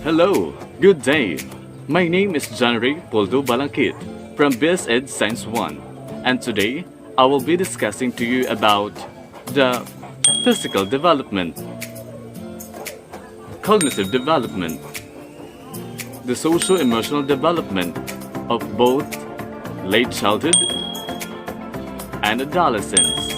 Hello, good day. My name is Rey Balanquit from BSEd-Science 1, and today I will be discussing to you about the physical development, cognitive development, the socio-emotional development of both late childhood and adolescence.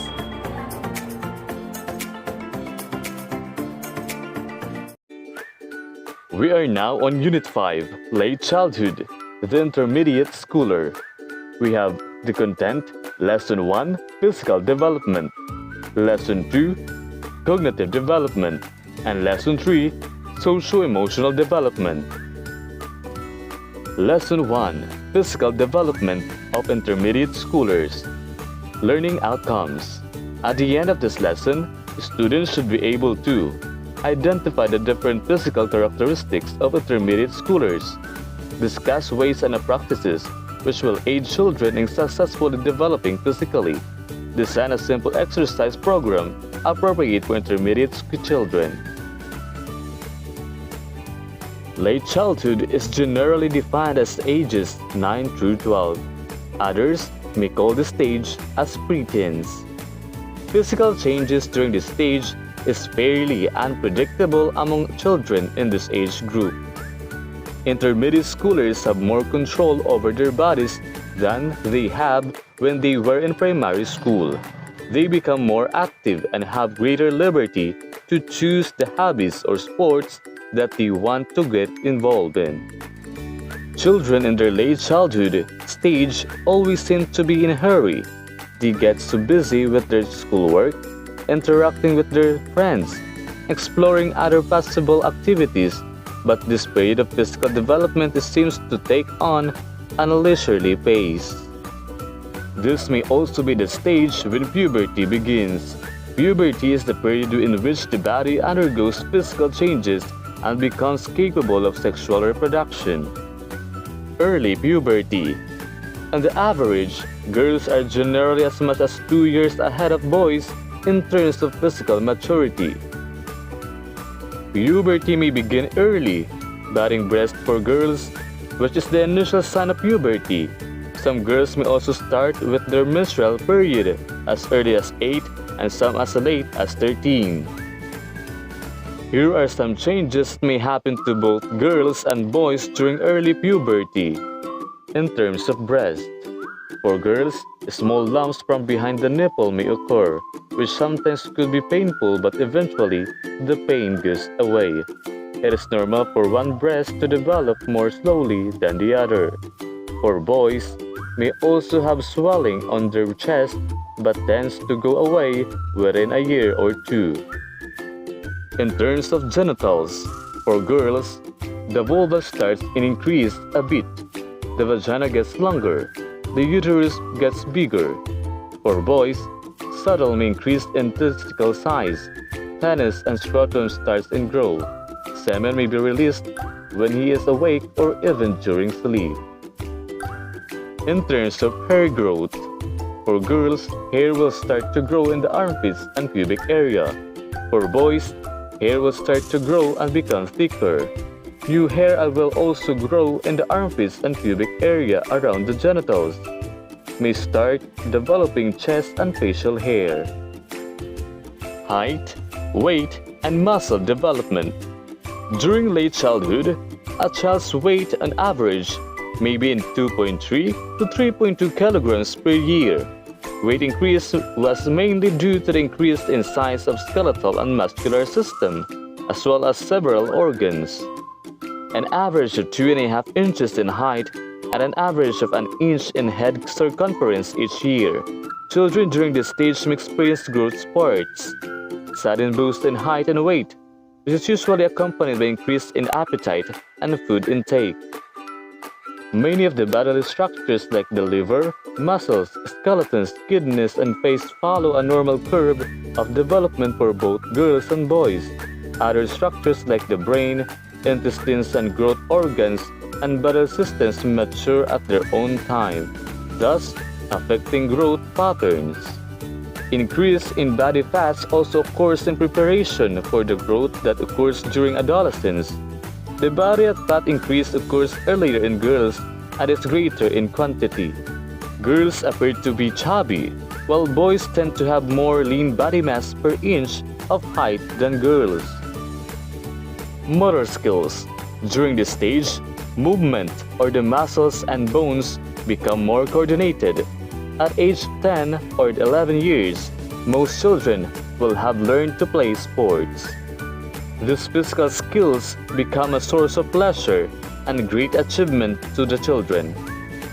We are now on Unit 5, Late Childhood, the Intermediate Schooler. We have the content, Lesson 1, Physical Development, Lesson 2, Cognitive Development, and Lesson 3, Socio-emotional Development. Lesson 1, Physical Development of Intermediate Schoolers. Learning Outcomes. At the end of this lesson, students should be able to identify the different physical characteristics of intermediate schoolers, discuss ways and practices which will aid children in successfully developing physically, design a simple exercise program appropriate for intermediate children. Late childhood is generally defined as ages 9 through 12. Others may call this stage as preteens. Physical changes during this stage is fairly unpredictable among children in this age group. Intermediate schoolers have more control over their bodies than they have when they were in primary school. They become more active and have greater liberty to choose the hobbies or sports that they want to get involved in. Children in their late childhood stage always seem to be in a hurry. They get so busy with their schoolwork, interacting with their friends, exploring other possible activities, but this period of physical development seems to take on a leisurely pace. This may also be the stage when puberty begins. Puberty is the period in which the body undergoes physical changes and becomes capable of sexual reproduction. Early puberty. On the average, girls are generally as much as 2 years ahead of boys in terms of physical maturity. Puberty may begin early, budding breast for girls, which is the initial sign of puberty. Some girls may also start with their menstrual period as early as 8 and some as late as 13. Here are some changes that may happen to both girls and boys during early puberty. In terms of breast, for girls, small lumps from behind the nipple may occur, which sometimes could be painful, but eventually the pain goes away. It is normal for one breast to develop more slowly than the other. For boys, may also have swelling on their chest, but tends to go away within a year or two. In terms of genitals, for girls, the vulva starts to increase a bit. The vagina gets longer. The uterus gets bigger. For boys, subtle may increase in testicle size. Penis and scrotum starts to grow. Semen may be released when he is awake or even during sleep. In terms of hair growth, for girls, hair will start to grow in the armpits and pubic area. For boys, hair will start to grow and become thicker. New hair will also grow in the armpits and pubic area around the genitals. May start developing chest and facial hair. Height, weight, and muscle development. During late childhood, a child's weight on average may be in 2.3 to 3.2 kilograms per year. Weight increase was mainly due to the increase in size of skeletal and muscular system, as well as several organs. An average of 2.5 inches in height and an average of an inch in head circumference each year. Children during this stage may experience growth spurts, sudden boost in height and weight, which is usually accompanied by increase in appetite and food intake. Many of the bodily structures like the liver, muscles, skeletons, kidneys, and face follow a normal curve of development for both girls and boys. Other structures like the brain, intestines and growth organs and body systems mature at their own time, thus affecting growth patterns. Increase in body fats also occurs in preparation for the growth that occurs during adolescence. The body fat increase occurs earlier in girls and is greater in quantity. Girls appear to be chubby, while boys tend to have more lean body mass per inch of height than girls. Motor skills. During this stage, movement or the muscles and bones become more coordinated. At age 10 or 11 years, most children will have learned to play sports. These physical skills become a source of pleasure and great achievement to the children.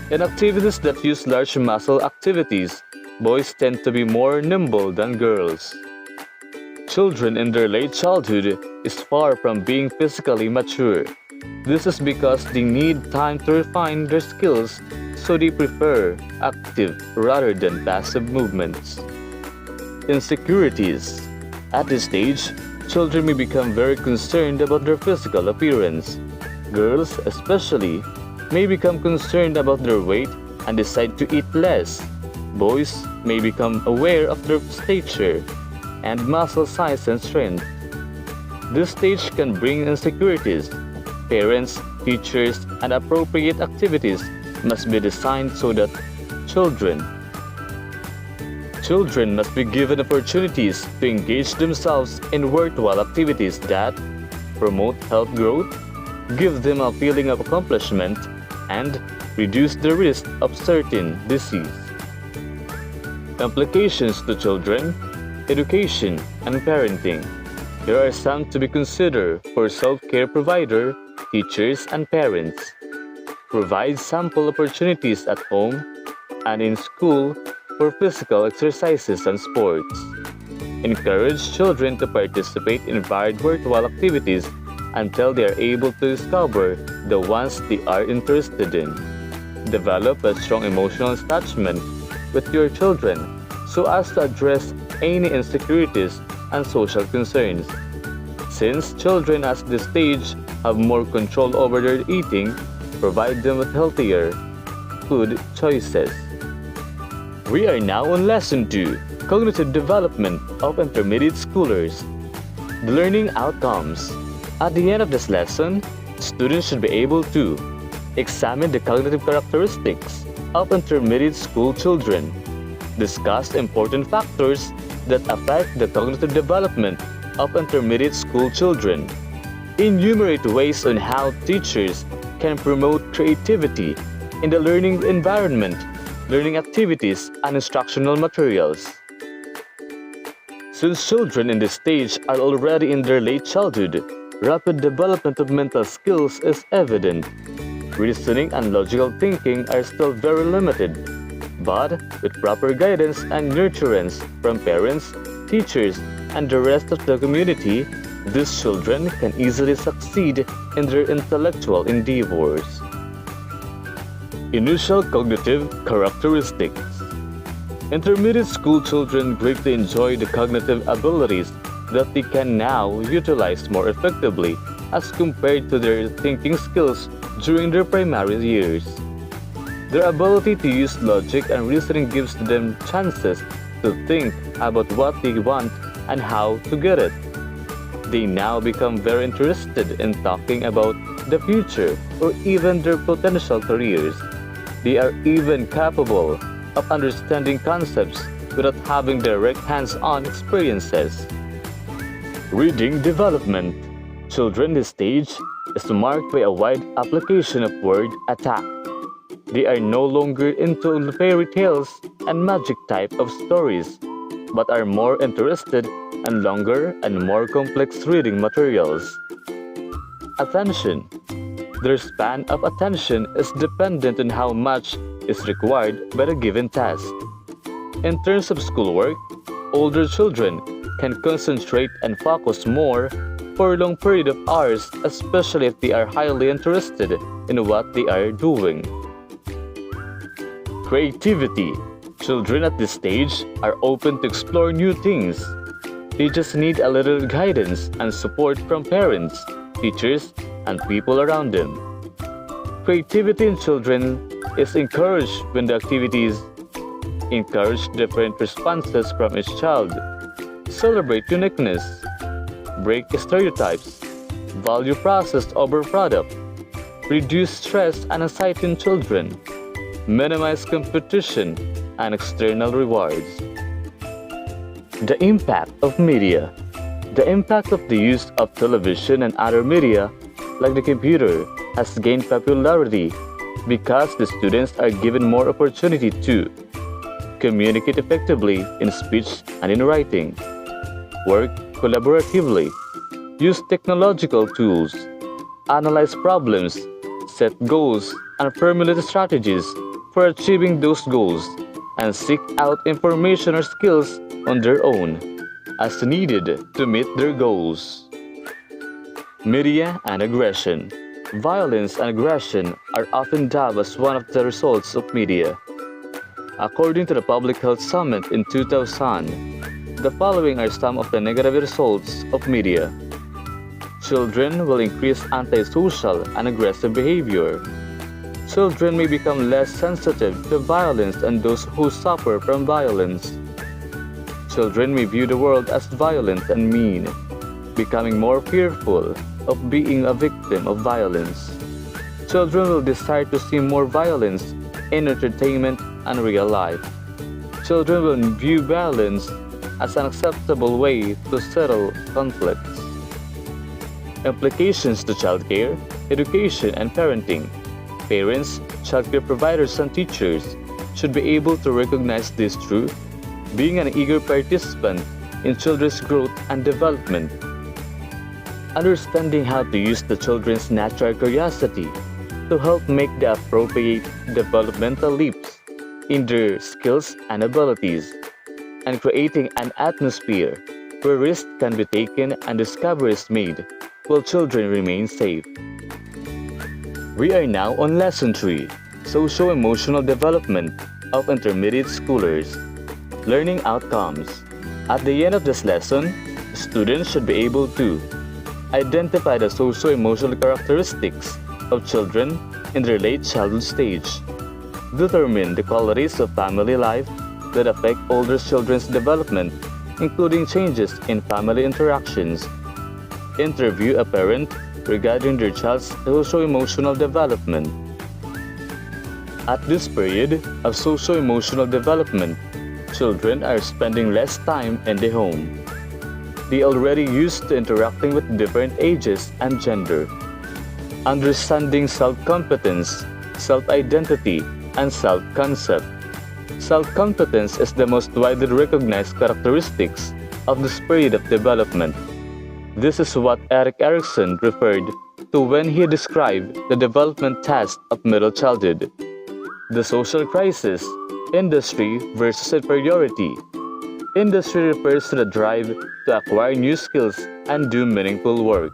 In activities that use large muscle activities, boys tend to be more nimble than girls. Children in their late childhood is far from being physically mature. This is because they need time to refine their skills, so they prefer active rather than passive movements. Insecurities. At this stage, children may become very concerned about their physical appearance. Girls, especially, may become concerned about their weight and decide to eat less. Boys may become aware of their stature and muscle size and strength. This stage can bring insecurities. Parents, teachers, and appropriate activities must be designed so that children must be given opportunities to engage themselves in worthwhile activities that promote health growth, give them a feeling of accomplishment, and reduce the risk of certain disease. Implications to children, education, and parenting. Here are some to be considered for self-care provider, teachers, and parents. Provide sample opportunities at home and in school for physical exercises and sports. Encourage children to participate in varied worthwhile activities until they are able to discover the ones they are interested in. Develop a strong emotional attachment with your children so as to address any insecurities and social concerns. Since children at this stage have more control over their eating, provide them with healthier food choices. We are now on Lesson 2, Cognitive Development of Intermediate Schoolers. The learning outcomes. At the end of this lesson, students should be able to examine the cognitive characteristics of intermediate school children, discuss important factors that affect the cognitive development of intermediate school children, enumerate ways on how teachers can promote creativity in the learning environment, learning activities, and instructional materials. Since children in this stage are already in their late childhood, rapid development of mental skills is evident. Reasoning and logical thinking are still very limited, but with proper guidance and nurturance from parents, teachers, and the rest of the community, these children can easily succeed in their intellectual endeavors. Initial cognitive characteristics. Intermediate school children greatly enjoy the cognitive abilities that they can now utilize more effectively as compared to their thinking skills during their primary years. Their ability to use logic and reasoning gives them chances to think about what they want and how to get it. They now become very interested in talking about the future or even their potential careers. They are even capable of understanding concepts without having direct hands-on experiences. Reading development. Children this stage is marked by a wide application of word attack. They are no longer into fairy tales and magic type of stories, but are more interested in longer and more complex reading materials. Attention. Their span of attention is dependent on how much is required by a given task. In terms of schoolwork, older children can concentrate and focus more for a long period of hours, especially if they are highly interested in what they are doing. Creativity. Children at this stage are open to explore new things. They just need a little guidance and support from parents, teachers, and people around them. Creativity in children is encouraged when the activities encourage different responses from each child, celebrate uniqueness, break stereotypes, value process over product, reduce stress and anxiety in children, minimize competition and external rewards. The impact of media. The impact of the use of television and other media, like the computer, has gained popularity because the students are given more opportunity to communicate effectively in speech and in writing, work collaboratively, use technological tools, analyze problems, set goals, and formulate strategies for achieving those goals, and seek out information or skills on their own as needed to meet their goals. Media and aggression. Violence and aggression are often dubbed as one of the results of media. According to the Public Health Summit in 2000, the following are some of the negative results of media. Children will increase antisocial and aggressive behavior. Children may become less sensitive to violence and those who suffer from violence. Children may view the world as violent and mean, becoming more fearful of being a victim of violence. Children will desire to see more violence in entertainment and real life. Children will view violence as an acceptable way to settle conflicts. Implications to childcare, education, and parenting. Parents, childcare providers, and teachers should be able to recognize this truth, being an eager participant in children's growth and development. Understanding how to use the children's natural curiosity to help make the appropriate developmental leaps in their skills and abilities, and creating an atmosphere where risks can be taken and discoveries made while children remain safe. We are now on Lesson 3, Socio-emotional Development of Intermediate Schoolers. Learning Outcomes. At the end of this lesson, students should be able to identify the socio-emotional characteristics of children in their late childhood stage, determine the qualities of family life that affect older children's development, including changes in family interactions, interview a parent regarding their child's socio-emotional development. At this period of socio-emotional development, children are spending less time in the home. They are already used to interacting with different ages and gender. Understanding self-competence, self-identity, and self-concept. Self-competence is the most widely recognized characteristics of this period of development. This is what Erik Erikson referred to when he described the development task of middle childhood. The social crisis, industry versus inferiority. Industry refers to the drive to acquire new skills and do meaningful work.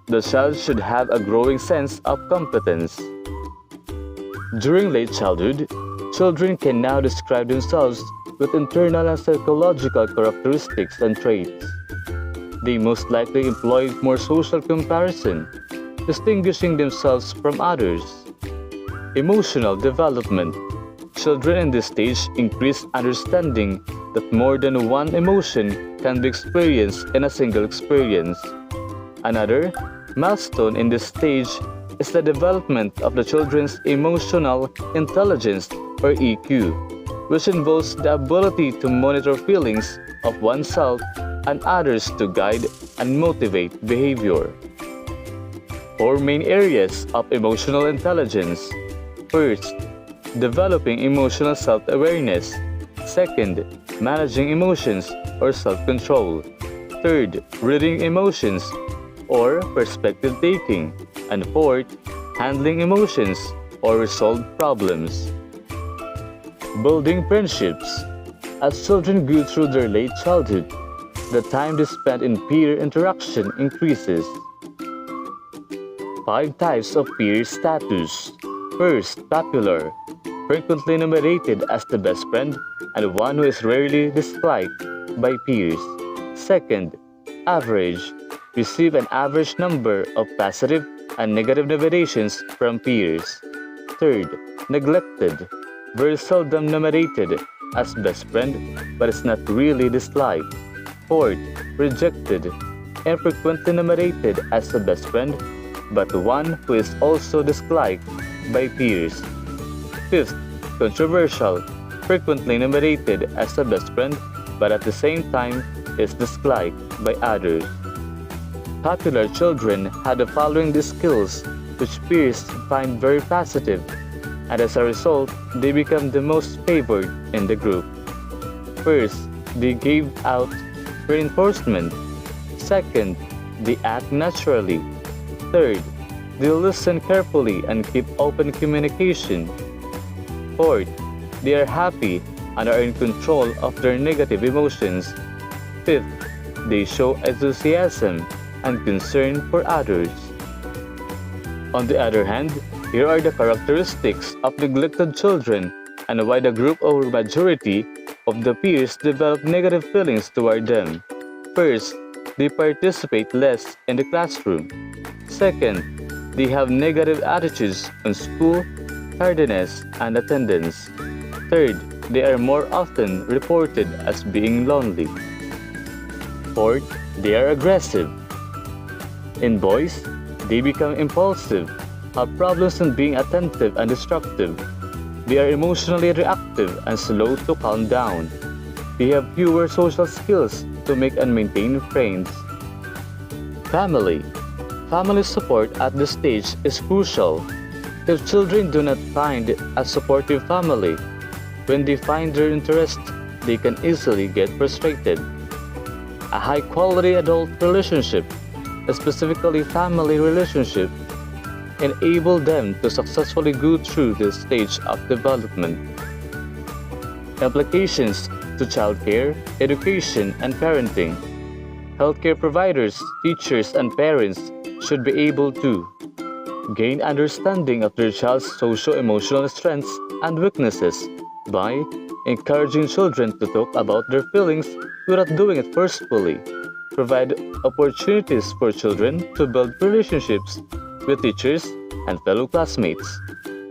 The child should have a growing sense of competence. During late childhood, children can now describe themselves with internal and psychological characteristics and traits. They most likely employ more social comparison, distinguishing themselves from others. Emotional development. Children in this stage increase understanding that more than one emotion can be experienced in a single experience. Another milestone in this stage is the development of the children's emotional intelligence or EQ, which involves the ability to monitor feelings of oneself and others to guide and motivate behavior. 4 main areas of emotional intelligence. First, developing emotional self-awareness. Second, managing emotions or self-control. Third, reading emotions or perspective taking. And fourth, handling emotions or resolve problems. Building friendships. As children go through their late childhood, the time they spend in peer interaction increases. 5 types of peer status. First, popular, frequently nominated as the best friend and one who is rarely disliked by peers. Second, average, receive an average number of positive and negative nominations from peers. Third, neglected, very seldom nominated as best friend but is not really disliked. Fourth, rejected, infrequently nominated as a best friend but one who is also disliked by peers. Fifth, controversial, frequently nominated as a best friend but at the same time is disliked by others. Popular children had the following skills which peers find very positive, and as a result, they become the most favored in the group. First, they gave out reinforcement. Second, they act naturally. Third, they listen carefully and keep open communication. Fourth, they are happy and are in control of their negative emotions. Fifth, they show enthusiasm and concern for others. On the other hand, here are the characteristics of neglected children and why the group or majority of the peers develop negative feelings toward them. First, they participate less in the classroom. Second, they have negative attitudes on school, tardiness, and attendance. Third, they are more often reported as being lonely. Fourth, they are aggressive. In boys, they become impulsive, have problems in being attentive and destructive. They are emotionally reactive and slow to calm down. They have fewer social skills to make and maintain friends. Family. Family support at this stage is crucial. If children do not find a supportive family, when they find their interest, they can easily get frustrated. A high-quality adult relationship, specifically family relationship, enable them to successfully go through this stage of development. Applications to childcare, education, and parenting. Healthcare providers, teachers, and parents should be able to gain understanding of their child's socio-emotional strengths and weaknesses by encouraging children to talk about their feelings without doing it forcefully. Provide opportunities for children to build relationships with teachers and fellow classmates.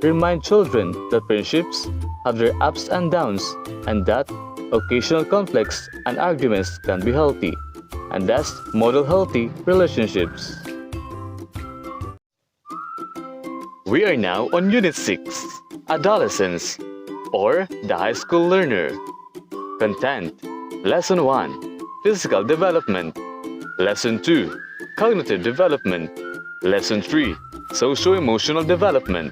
Remind children that friendships have their ups and downs and that occasional conflicts and arguments can be healthy, and thus model healthy relationships. We are now on Unit 6, Adolescence, or the High School Learner. Content: Lesson 1, Physical Development. Lesson 2, Cognitive Development. Lesson 3, Socio-emotional Development.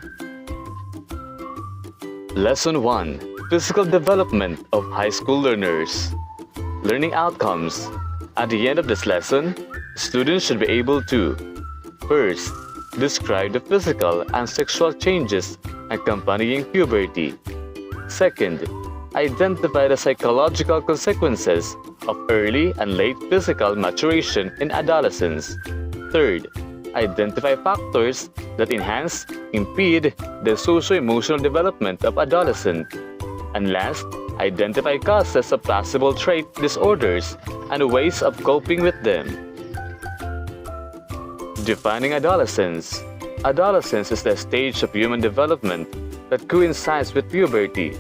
Lesson 1, Physical Development of High School Learners. Learning Outcomes. At the end of this lesson, students should be able to: first, describe the physical and sexual changes accompanying puberty. Second, identify the psychological consequences of early and late physical maturation in adolescence. Third, identify factors that enhance, impede the socio-emotional development of adolescent. And last, identify causes of possible trait disorders and ways of coping with them. Defining adolescence. Adolescence is the stage of human development that coincides with puberty,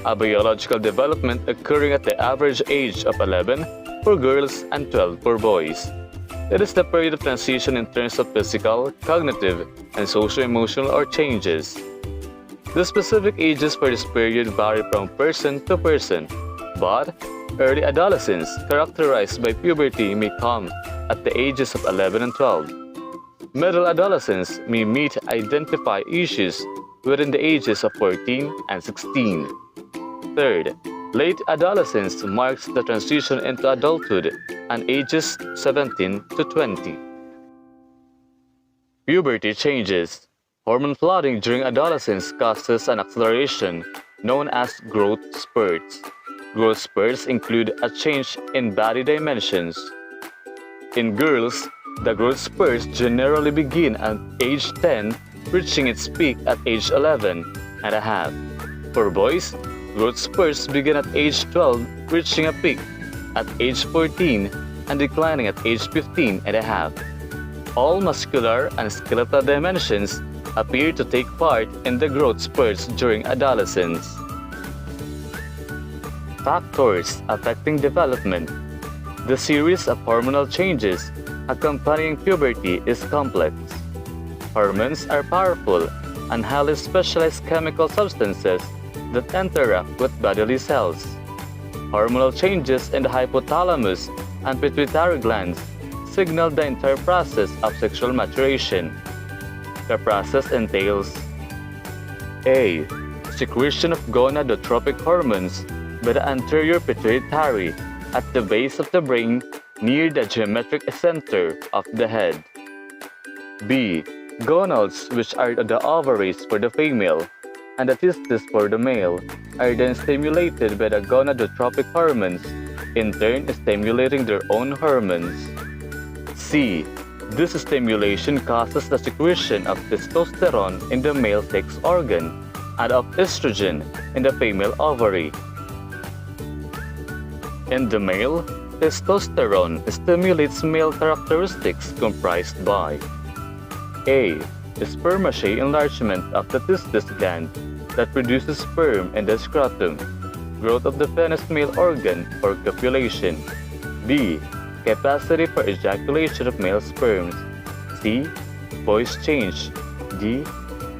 a biological development occurring at the average age of 11 for girls and 12 for boys. It is the period of transition in terms of physical, cognitive, and socio-emotional or changes. The specific ages for this period vary from person to person, but early adolescence characterized by puberty may come at the ages of 11 and 12. Middle adolescence may identify issues within the ages of 14 and 16. Third, late adolescence marks the transition into adulthood and ages 17 to 20. Puberty changes. Hormone flooding during adolescence causes an acceleration known as growth spurts. Growth spurts include a change in body dimensions. In girls, the growth spurts generally begin at age 10, reaching its peak at age 11 and a half. For boys, growth spurts begin at age 12, reaching a peak at age 14 and declining at age 15 and a half. All muscular and skeletal dimensions appear to take part in the growth spurts during adolescence. Factors affecting development. The series of hormonal changes accompanying puberty is complex. Hormones are powerful and highly specialized chemical substances that interact with bodily cells. Hormonal changes in the hypothalamus and pituitary glands signal the entire process of sexual maturation. The process entails A. Secretion of gonadotropic hormones by the anterior pituitary at the base of the brain near the geometric center of the head. B. Gonads, which are the ovaries for the female, and the testes for the male, are then stimulated by the gonadotropic hormones, in turn stimulating their own hormones. C. This stimulation causes the secretion of testosterone in the male sex organ and of estrogen in the female ovary. In the male, testosterone stimulates male characteristics comprised by A. Spermaceous enlargement of the testis gland that produces sperm in the scrotum, growth of the penis male organ or copulation. B. Capacity for ejaculation of male sperms. C. Voice change. D.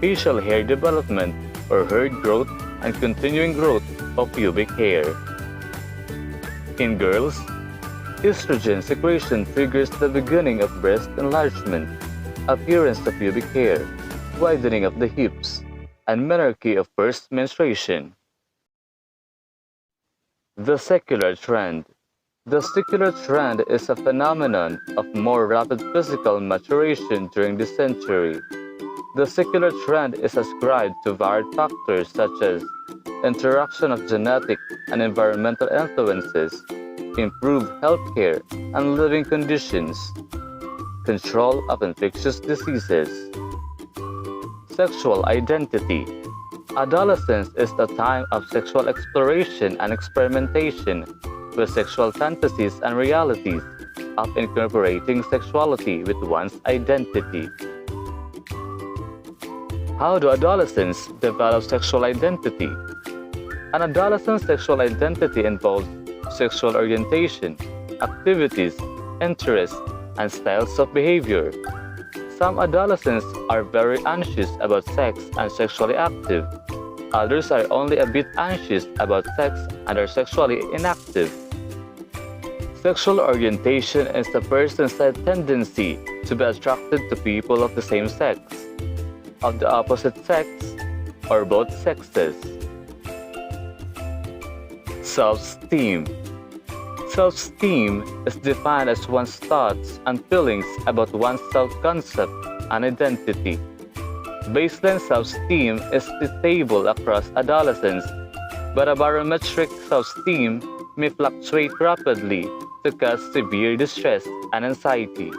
Facial hair development or hair growth and continuing growth of pubic hair. In girls, estrogen secretion triggers the beginning of breast enlargement, appearance of pubic hair, widening of the hips, and menarche of first menstruation. The secular trend. The secular trend is a phenomenon of more rapid physical maturation during this century. The secular trend is ascribed to varied factors such as interaction of genetic and environmental influences, improved healthcare and living conditions, control of infectious diseases. Sexual identity. Adolescence is the time of sexual exploration and experimentation with sexual fantasies and realities, of incorporating sexuality with one's identity. How do adolescents develop sexual identity? An adolescent's sexual identity involves sexual orientation, activities, interests, and styles of behavior. Some adolescents are very anxious about sex and sexually active. Others are only a bit anxious about sex and are sexually inactive. Sexual orientation is a person's tendency to be attracted to people of the same sex, of the opposite sex, or both sexes. Self-esteem. Self-esteem is defined as one's thoughts and feelings about one's self-concept and identity. Baseline self-esteem is stable across adolescence, but a barometric self-esteem may fluctuate rapidly to cause severe distress and anxiety.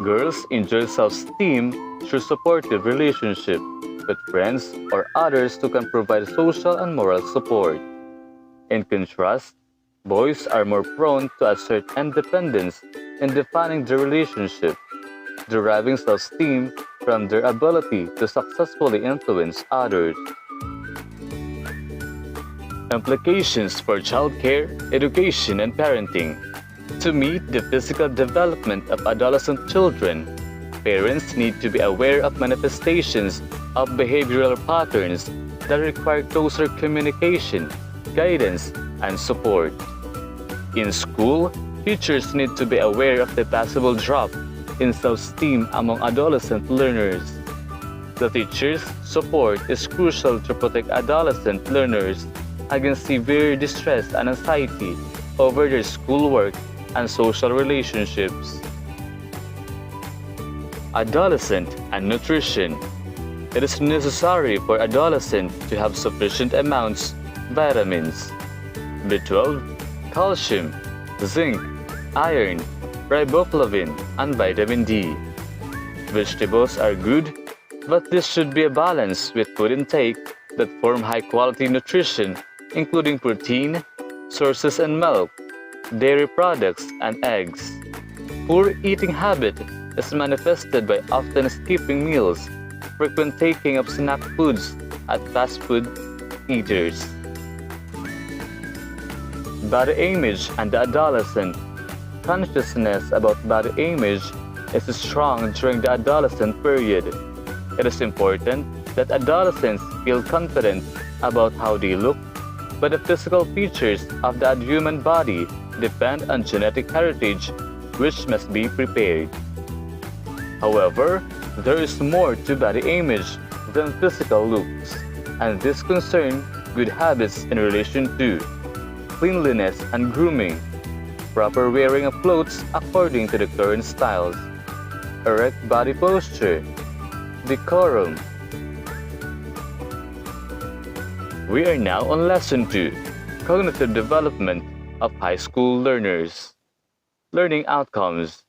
Girls enjoy self-esteem through supportive relationships with friends or others who can provide social and moral support. In contrast, boys are more prone to assert independence in defining their relationship, deriving self-esteem from their ability to successfully influence others. Implications for childcare, education, and parenting. To meet the physical development of adolescent children, parents need to be aware of manifestations of behavioral patterns that require closer communication, guidance, and support. In school, teachers need to be aware of the possible drop in self-esteem among adolescent learners. The teacher's support is crucial to protect adolescent learners against severe distress and anxiety over their schoolwork and social relationships. Adolescent and nutrition. It is necessary for adolescents to have sufficient amounts of vitamins, B12, calcium, zinc, iron, riboflavin, and vitamin D. Vegetables are good, but this should be a balance with food intake that form high-quality nutrition, including protein, sources and milk, dairy products, and eggs. Poor eating habit is manifested by often skipping meals, frequent taking of snack foods at fast food eaters. Body image and the adolescent. Consciousness about body image is strong during the adolescent period. It is important that adolescents feel confident about how they look, but the physical features of the human body depend on genetic heritage, which must be prepared. However, there is more to body image than physical looks, and this concerns good habits in relation to cleanliness and grooming, proper wearing of clothes according to the current styles, erect body posture, decorum. We are now on Lesson 2, Cognitive Development of High School Learners. Learning Outcomes.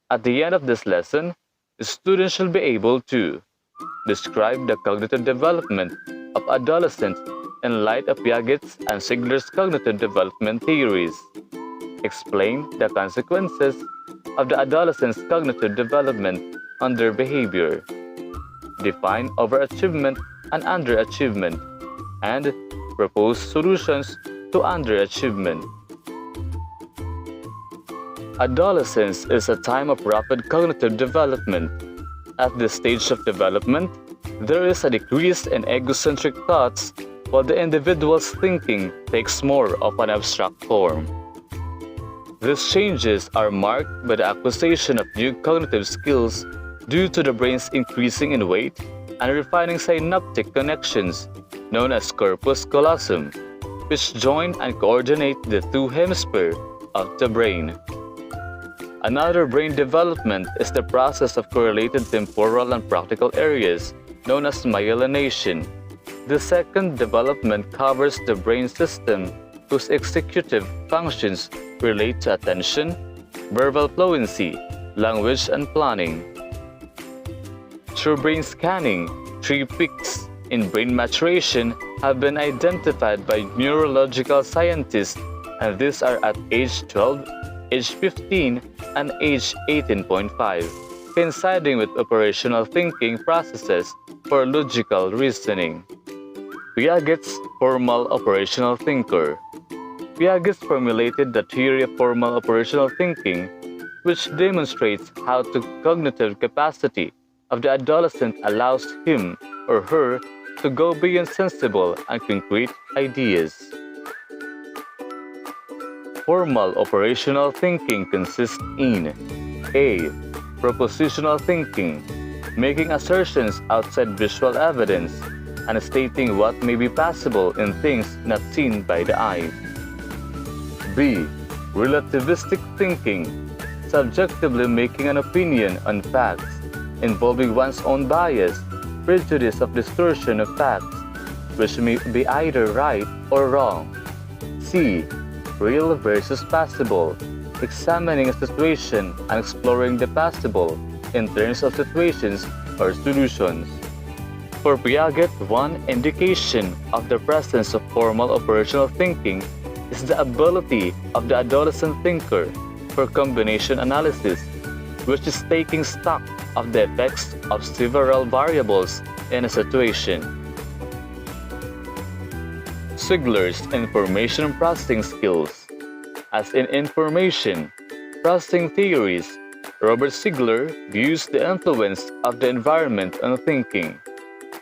At the end of this lesson, the students should be able to describe the cognitive development of adolescents in light of Piaget's and Sigler's cognitive development theories. Explain the consequences of the adolescent's cognitive development on their behavior. Define overachievement and underachievement, and propose solutions to underachievement. Adolescence is a time of rapid cognitive development. At this stage of development, there is a decrease in egocentric thoughts while the individual's thinking takes more of an abstract form. These changes are marked by the acquisition of new cognitive skills due to the brain's increasing in weight and refining synaptic connections, known as corpus callosum, which join and coordinate the two hemispheres of the brain. Another brain development is the process of correlated temporal and practical areas, known as myelination. The second development covers the brain system whose executive functions relate to attention, verbal fluency, language, and planning. Through brain scanning, 3 peaks in brain maturation have been identified by neurological scientists, and these are at age 12, age 15, and age 18.5, coinciding with operational thinking processes for logical reasoning. Piaget's formal operational thinker. Piaget formulated the theory of formal operational thinking, which demonstrates how the cognitive capacity of the adolescent allows him or her to go beyond sensible and concrete ideas. Formal operational thinking consists in A. Propositional thinking, making assertions outside visual evidence and stating what may be possible in things not seen by the eye. B. Relativistic thinking, subjectively making an opinion on facts, involving one's own bias, prejudice of distortion of facts, which may be either right or wrong. C. Real versus possible, examining a situation and exploring the possible in terms of situations or solutions. For Piaget, one indication of the presence of formal operational thinking is the ability of the adolescent thinker for combination analysis, which is taking stock of the effects of several variables in a situation. Sigler's information processing skills. As in information processing theories, Robert Sigler views the influence of the environment on thinking.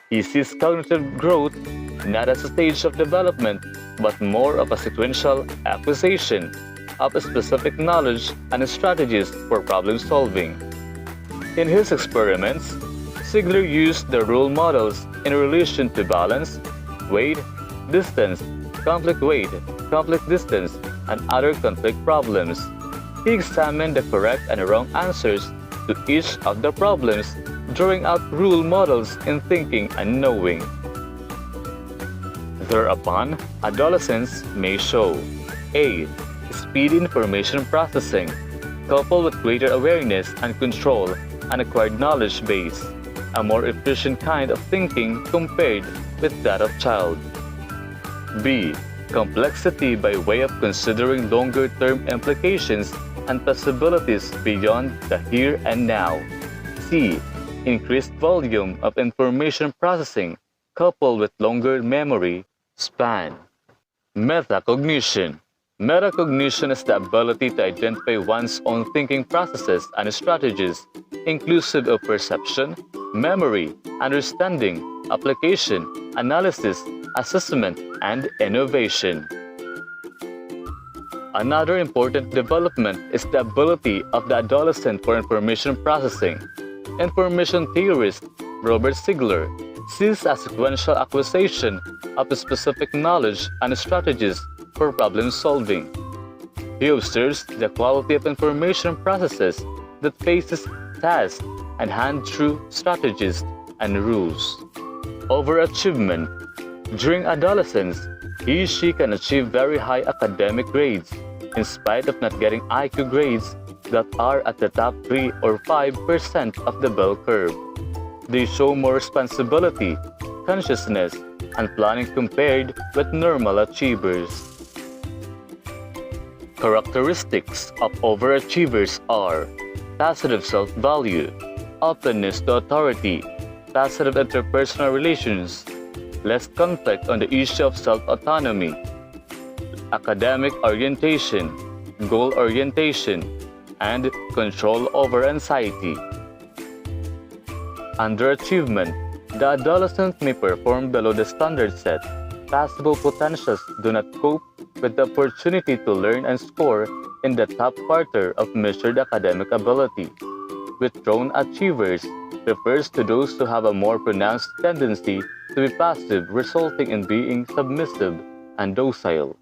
He sees cognitive growth not as a stage of development, but more of a sequential acquisition of specific knowledge and strategies for problem solving. In his experiments, Sigler used the role models in relation to balance, weight, distance, conflict weight, conflict distance, and other conflict problems. He examined the correct and wrong answers to each of the problems, drawing out rule models in thinking and knowing. Thereupon, adolescents may show A. Speedy information processing, coupled with greater awareness and control and acquired knowledge base, a more efficient kind of thinking compared with that of child. B. Complexity by way of considering longer-term implications and possibilities beyond the here and now. C. Increased volume of information processing coupled with longer memory span. Metacognition. Metacognition is the ability to identify one's own thinking processes and strategies, inclusive of perception, memory, understanding, application, analysis, assessment, and innovation. Another important development is the ability of the adolescent for information processing. Information theorist Robert Sigler sees a sequential acquisition of specific knowledge and strategies for problem solving. He observes the quality of information processes that faces tasks and hand-through strategies and rules. Overachievement. During adolescence, he/she can achieve very high academic grades in spite of not getting IQ grades that are at the top 3 or 5% of the bell curve. They show more responsibility, consciousness, and planning compared with normal achievers. Characteristics of overachievers are positive self-value, openness to authority, positive interpersonal relations, less conflict on the issue of self-autonomy, academic orientation, goal orientation, and control over anxiety. Underachievement. The adolescent may perform below the standard set. Possible potentials do not cope with the opportunity to learn and score in the top quarter of measured academic ability. Withdrawn achievers refers to those who have a more pronounced tendency to be passive, resulting in being submissive and docile.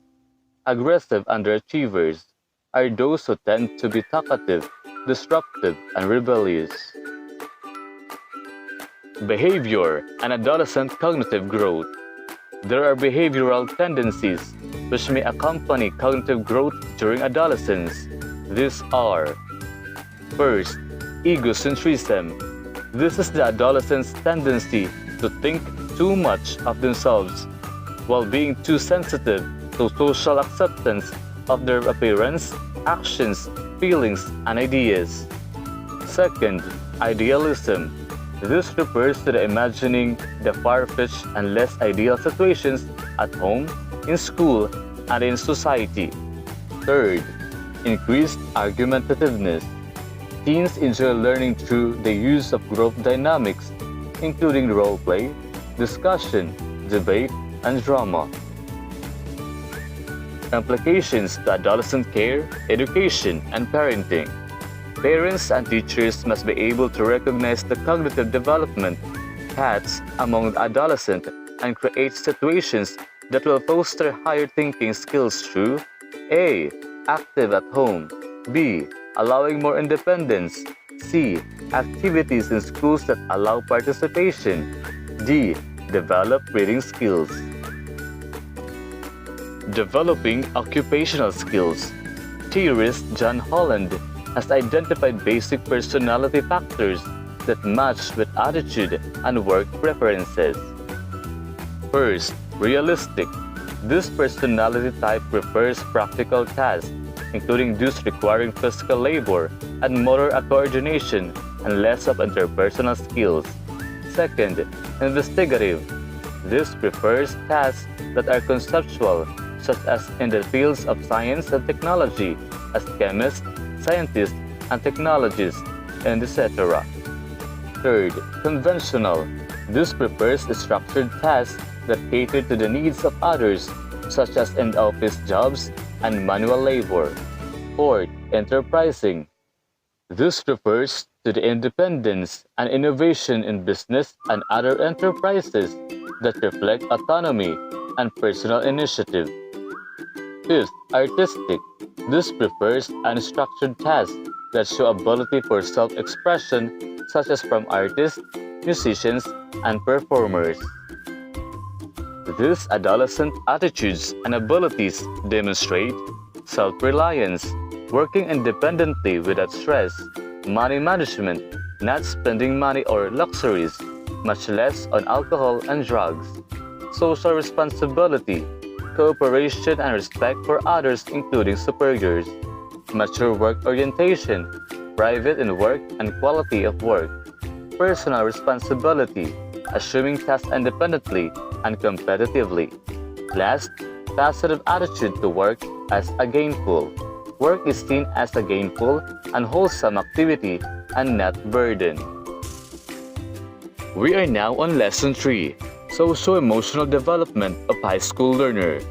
Aggressive underachievers are those who tend to be talkative, disruptive, and rebellious. Behavior and adolescent cognitive growth. There are behavioral tendencies which may accompany cognitive growth during adolescence. These are: first, egocentrism. This is the adolescent's tendency to think too much of themselves while being too sensitive to social acceptance of their appearance, actions, feelings, and ideas. Second, idealism. This refers to the imagining the far-fetched and less ideal situations at home, in school, and in society. Third, increased argumentativeness. Teens enjoy learning through the use of group dynamics, including role play, discussion, debate, and drama. Implications to adolescent care, education, and parenting. Parents and teachers must be able to recognize the cognitive development paths among adolescents and create situations that will foster higher thinking skills through A. Active at home, B. Allowing more independence, C. Activities in schools that allow participation, D. Develop reading skills. Developing occupational skills. Theorist John Holland has identified basic personality factors that match with attitude and work preferences. First, realistic. This personality type prefers practical tasks, including those requiring physical labor and motor coordination and less of interpersonal skills. Second, investigative. This prefers tasks that are conceptual, such as in the fields of science and technology, as chemists, scientists, and technologists, and etc. Third, conventional. This prefers structured tasks that cater to the needs of others, such as in-office jobs and manual labor. Fourth, enterprising. This refers to the independence and innovation in business and other enterprises that reflect autonomy and personal initiative. Fifth, artistic. This prefers unstructured tasks that show ability for self-expression, such as from artists, musicians, and performers. These adolescent attitudes and abilities demonstrate self-reliance, working independently without stress, money management, not spending money or luxuries, much less on alcohol and drugs, social responsibility, cooperation and respect for others, including superiors. Mature work orientation, private in work and quality of work. Personal responsibility, assuming tasks independently and competitively. Last, positive attitude to work as a gainful. Work is seen as a gainful and wholesome activity and not burden. We are now on Lesson 3, Socio-emotional Development of High School Learner.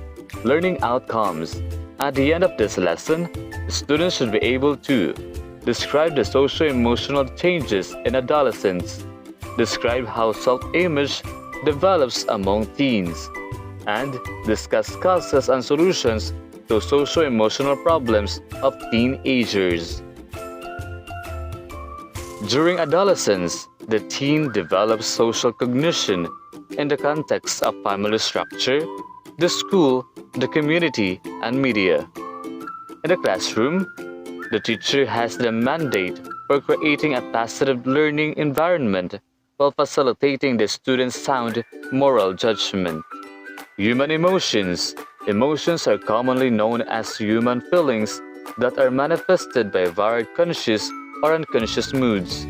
Learning outcomes. At the end of this lesson, students should be able to describe the socio-emotional changes in adolescence, describe how self-image develops among teens, and discuss causes and solutions to socio-emotional problems of teenagers. During adolescence, the teen develops social cognition in the context of family structure, the school, the community, and media. In the classroom, the teacher has the mandate for creating a positive learning environment while facilitating the student's sound moral judgment. Human emotions. Emotions are commonly known as human feelings that are manifested by varied conscious or unconscious moods.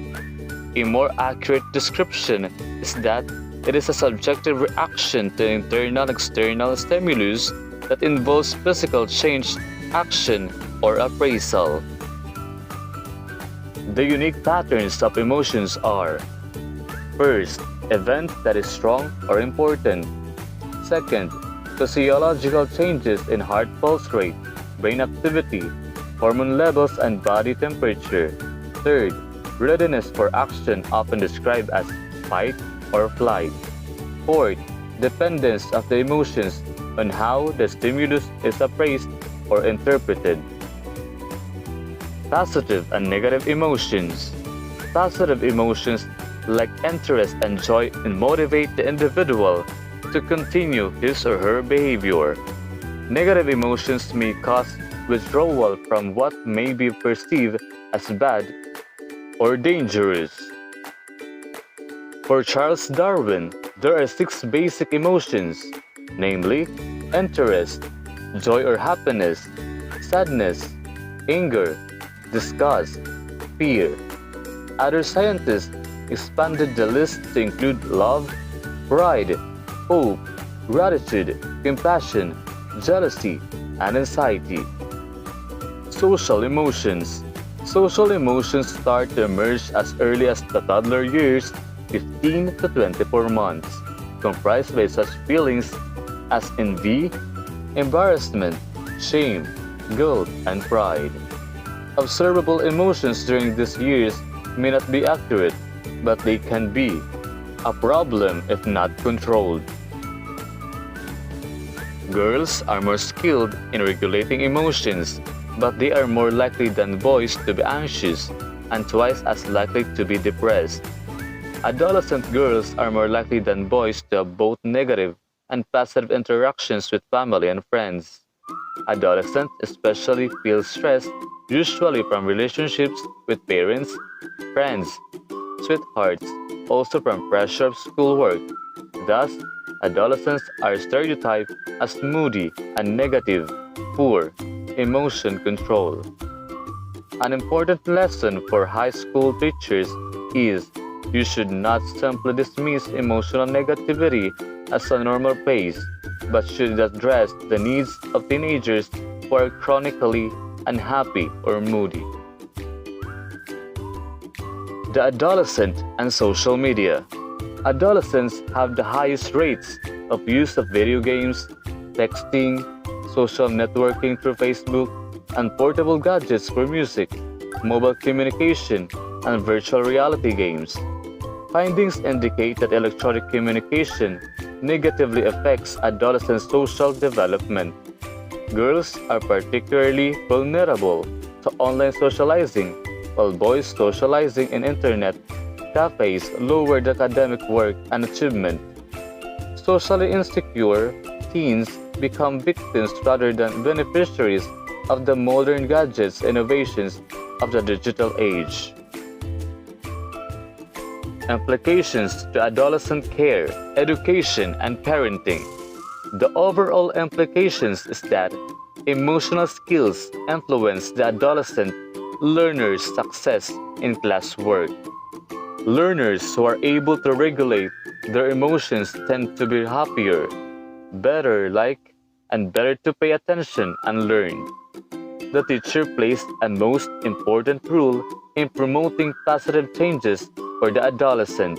A more accurate description is that it is a subjective reaction to internal and external stimulus that involves physical change, action, or appraisal. The unique patterns of emotions are: first, event that is strong or important. Second, physiological changes in heart pulse rate, brain activity, hormone levels, and body temperature. Third, readiness for action, often described as fight or flight. Fourth, dependence of the emotions on how the stimulus is appraised or interpreted. Positive and negative emotions. Positive emotions like interest and joy motivate the individual to continue his or her behavior. Negative emotions may cause withdrawal from what may be perceived as bad or dangerous. For Charles Darwin, there are 6 basic emotions, namely interest, joy or happiness, sadness, anger, disgust, fear. Other scientists expanded the list to include love, pride, hope, gratitude, compassion, jealousy, and anxiety. Social emotions. Social emotions start to emerge as early as the toddler years, 15 to 24 months, comprised by such feelings as envy, embarrassment, shame, guilt, and pride. Observable emotions during these years may not be accurate, but they can be a problem if not controlled. Girls are more skilled in regulating emotions, but they are more likely than boys to be anxious and twice as likely to be depressed. Adolescent girls are more likely than boys to have both negative and positive interactions with family and friends. Adolescents especially feel stress, usually from relationships with parents, friends, sweethearts, also from pressure of schoolwork. Thus, adolescents are stereotyped as moody and negative, poor emotion control. An important lesson for high school teachers is you should not simply dismiss emotional negativity as a normal pace, but should address the needs of teenagers who are chronically unhappy or moody. The adolescent and social media. Adolescents have the highest rates of use of video games, texting, social networking through Facebook, and portable gadgets for music, mobile communication, and virtual reality games. Findings indicate that electronic communication negatively affects adolescent social development. Girls are particularly vulnerable to online socializing, while boys socializing in internet cafes lowered academic work and achievement. Socially insecure teens become victims rather than beneficiaries of the modern gadgets innovations of the digital age. Implications to adolescent care, education, and parenting. The overall implications is that emotional skills influence the adolescent learner's success in classwork. Learners who are able to regulate their emotions tend to be happier, better liked, and better to pay attention and learn. The teacher plays a most important role in promoting positive changes for the adolescent.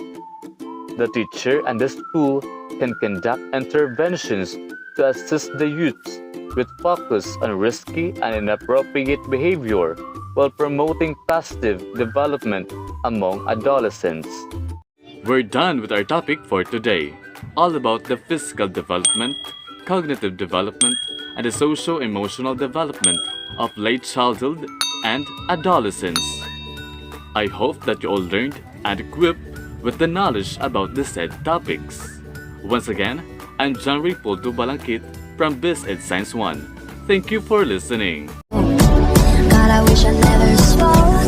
The teacher and the school can conduct interventions to assist the youths with focus on risky and inappropriate behavior while promoting positive development among adolescents. We're done with our topic for today, all about the physical development, cognitive development, and the socio-emotional development of late childhood and adolescence. I hope that you all learned and equipped with the knowledge about the said topics. Once again, I'm John Rey P from BSEd-Science 1. Thank you for listening. God, I wish I never spoke.